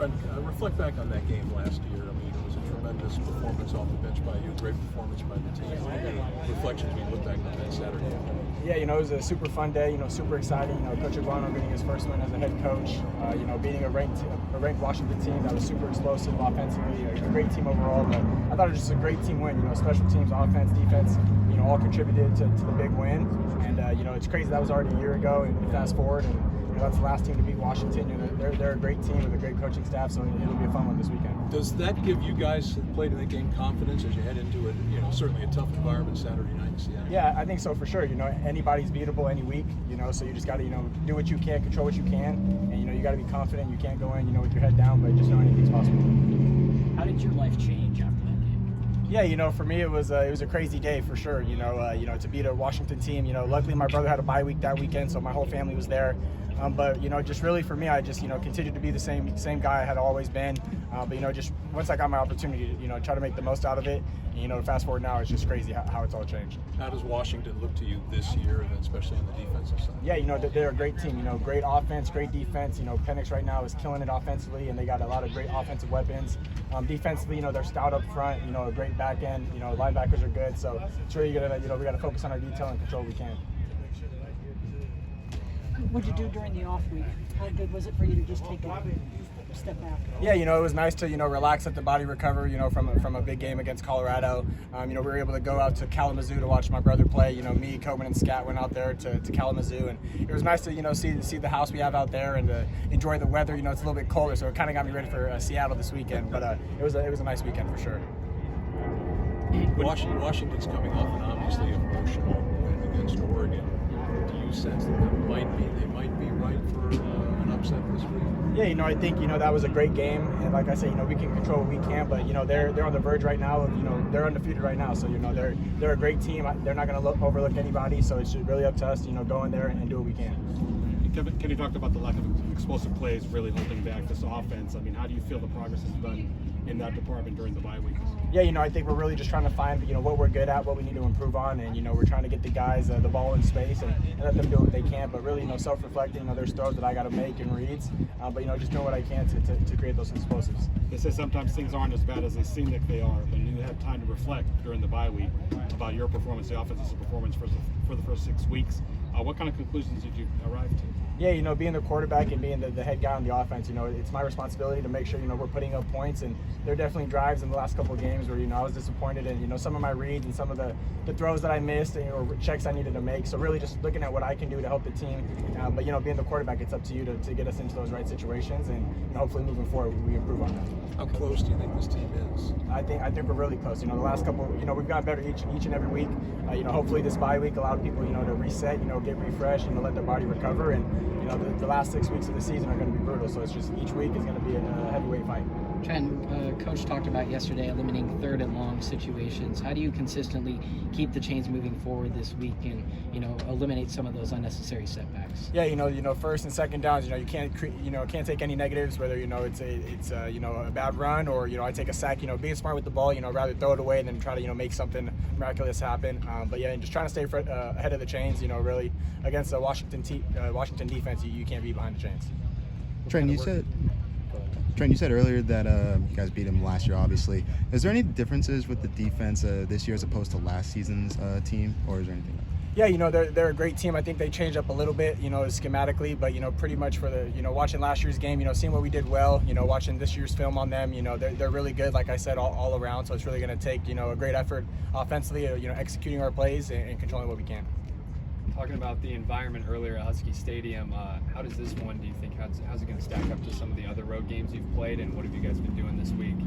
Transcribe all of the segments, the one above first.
Trent, reflect back on that game last year. I mean, it was a tremendous performance off the bench by you, great performance by the team. Reflections when you look back on that Saturday afternoon. Yeah, it was a super fun day, super exciting. Coach Aguano getting his first win as a head coach, beating a ranked Washington team that was super explosive offensively, a great team overall. But I thought it was just a great team win. Special teams, offense, defense, all contributed to the big win. And, it's crazy that was already a year ago, and fast forward, and that's the last team to beat Washington. They're a great team with a great coaching staff, so it'll be a fun one this weekend. Does that give you guys that played in the game confidence as you head into it? Certainly a tough environment Saturday night in Seattle. Yeah, I think so for sure. Anybody's beatable any week. So you just got to do what you can, control what you can, and you got to be confident. You can't go in with your head down, but just know anything's possible. How did your life change after that game? Yeah, for me it was a crazy day for sure. To beat a Washington team. Luckily my brother had a bye week that weekend, so my whole family was there. But just really for me, I just continued to be the same guy I had always been. But just once I got my opportunity to try to make the most out of it. And, fast forward now, it's just crazy how it's all changed. How does Washington look to you this year, and especially on the defensive side? Yeah, they're a great team. Great offense, great defense. Penix right now is killing it offensively, and they got a lot of great offensive weapons. Defensively, they're stout up front. A great back end. Linebackers are good. So it's really good. We got to focus on our detail and control what we can. What did you do during the off week? How good was it for you to just take a step back? Yeah, it was nice to relax, let the body recover. From a big game against Colorado. We were able to go out to Kalamazoo to watch my brother play. Me, Coben, and Scat went out there to Kalamazoo, and it was nice to see the house we have out there and enjoy the weather. It's a little bit colder, so it kind of got me ready for Seattle this weekend. But it was a nice weekend for sure. Washington's coming off an obviously emotional win against Oregon. Do you sense that they might be right for an upset this week? Yeah, I think that was a great game, and like I said, we can control what we can, but they're on the verge right now of they're undefeated right now, so they're a great team. They're not going to overlook anybody, so it's really up to us, go in there and do what we can. Kenny talked about the lack of explosive plays really holding back this offense. I mean, how do you feel the progress has been in that department during the bye week? Yeah, I think we're really just trying to find, what we're good at, what we need to improve on, and, we're trying to get the guys the ball in space and let them do what they can, but really, self-reflecting, there's throws that I got to make and reads, but, just doing what I can to create those explosives. They say sometimes things aren't as bad as they seem like they are, but you had time to reflect during the bye week about your performance, the offense's performance for the first 6 weeks. What kind of conclusions did you arrive to? Yeah, being the quarterback and being the head guy on the offense, it's my responsibility to make sure, we're putting up points. And there are definitely drives in the last couple of games where, I was disappointed in, some of my reads and some of the throws that I missed or checks I needed to make. So really just looking at what I can do to help the team. But, being the quarterback, it's up to you to get us into those right situations. And hopefully moving forward, we improve on that. How close do you think this team is? I think we're really close. The last couple, we've got better each and every week. Hopefully this bye week allowed people, to reset, get refreshed, let their body recover. And, the last 6 weeks of the season are going to be brutal. So it's just each week is going to be a heavyweight fight. Trent, Coach talked about yesterday eliminating third and long situations. How do you consistently keep the chains moving forward this week and, eliminate some of those unnecessary setbacks? Yeah, first and second downs, you can't take any negatives, whether, it's a bad run or, I take a sack, being smart with the ball, rather throw it away than try to, make something miraculous happen. But yeah, and just trying to stay ahead of the chains, really against the Washington defense, you can't be behind the chains. Trent, you said earlier that you guys beat him last year, obviously. Is there any differences with the defense this year as opposed to last season's team, or is there anything else? Yeah, they're a great team. I think they changed up a little bit, schematically, but, pretty much for the, watching last year's game, seeing what we did well, watching this year's film on them, they're really good, like I said, all around. So it's really going to take, a great effort offensively, executing our plays and controlling what we can. Talking about the environment earlier at Husky Stadium, how does this one, do you think, how's it going to stack up to some of the other road games you've played, and what have you guys been doing this week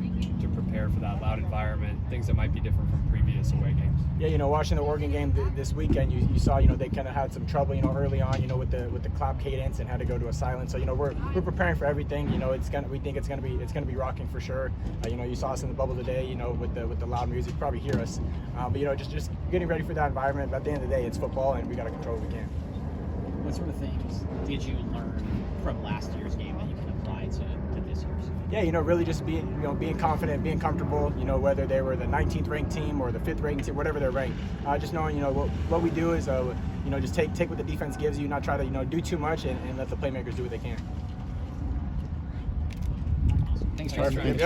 to prepare for that loud environment, things that might be different from previous away games? Yeah, watching the Oregon game this weekend, you saw, they kind of had some trouble, early on, with the clap cadence and had to go to a silence. So, we're preparing for everything. We think it's gonna be rocking for sure. You saw us in the bubble today, with the loud music. You probably hear us, but just getting ready for that environment. But at the end of the day, it's football, and we got to control what we can. What sort of things did you learn from last year's game that you can apply to this year's? Yeah, really just being confident, being comfortable, whether they were the 19th ranked team or the 5th ranked team, whatever they're ranked. Just knowing, what we do is, just take what the defense gives you, not try to, do too much and let the playmakers do what they can. Thanks, Trent. Perfect. Yep.